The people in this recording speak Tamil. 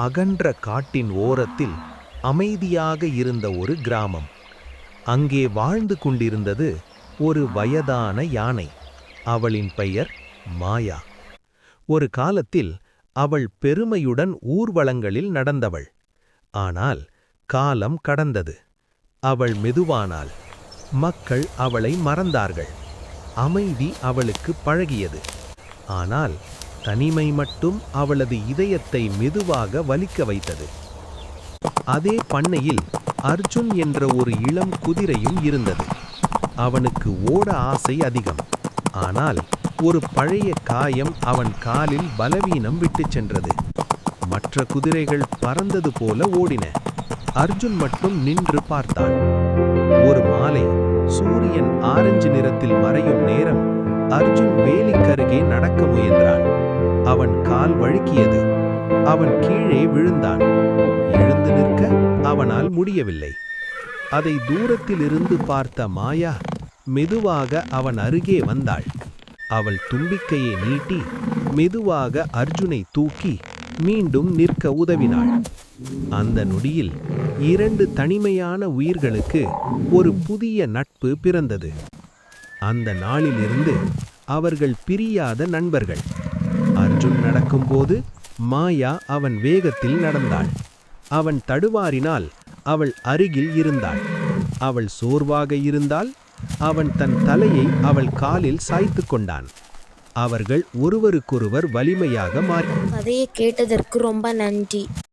அகன்ற காட்டின் ஓரத்தில் அமைதியாக இருந்த ஒரு கிராமம். அங்கே வாழ்ந்து கொண்டிருந்தது ஒரு வயதான யானை. அவளின் பெயர் மாயா. ஒரு காலத்தில் அவள் பெருமையுடன் ஊர்வலங்களில் நடந்தவள். ஆனால் காலம் கடந்தது. அவள் மெதுவானாள். மக்கள் அவளை மறந்தார்கள். அமைதி அவளுக்கு பழகியது. ஆனால் தனிமை மட்டும் அவளது இதயத்தை மெதுவாக வலிக்க வைத்தது. அதே பண்ணையில் அர்ஜுன் என்ற ஒரு இளம் குதிரையும் இருந்தது. அவனுக்கு ஓட ஆசை அதிகம். ஆனால் ஒரு பழைய காயம் அவன் காலில் பலவீனம் விட்டுச் சென்றது. மற்ற குதிரைகள் பறந்தது போல ஓடின. அர்ஜுன் மட்டும் நின்று பார்த்தான். ஒரு மாலை சூரியன் ஆரஞ்சு நிறத்தில் மறையும் நேரம் அர்ஜுன் வேலிக்கருகே நடக்க முயன்றான். அவன் கால் வழுக்கியது. அவன் கீழே விழுந்தான். எழுந்து நிற்க அவனால் முடியவில்லை. அதை தூரத்திலிருந்து பார்த்த மாயா மெதுவாக அவன் அருகே வந்தாள். அவள் தும்பிக்கையை நீட்டி மெதுவாக அர்ஜுனை தூக்கி மீண்டும் நிற்க உதவினாள். அந்த நொடியில் 2 தனிமையான உயிர்களுக்கு ஒரு புதிய நட்பு பிறந்தது. அந்த நாளிலிருந்து அவர்கள் பிரியாத நண்பர்கள். அர்ஜுன் நடக்கும்போது மாயா அவன் வேகத்தில் நடந்தாள். அவன் தடுவாரினால் அவள் அருகில் இருந்தாள். அவள் சோர்வாக இருந்தால் அவன் தன் தலையை அவள் காலில் சாய்த்து கொண்டான். அவர்கள் ஒருவருக்கொருவர் வலிமையாக மாறி. கதையை கேட்டதற்கு ரொம்ப நன்றி.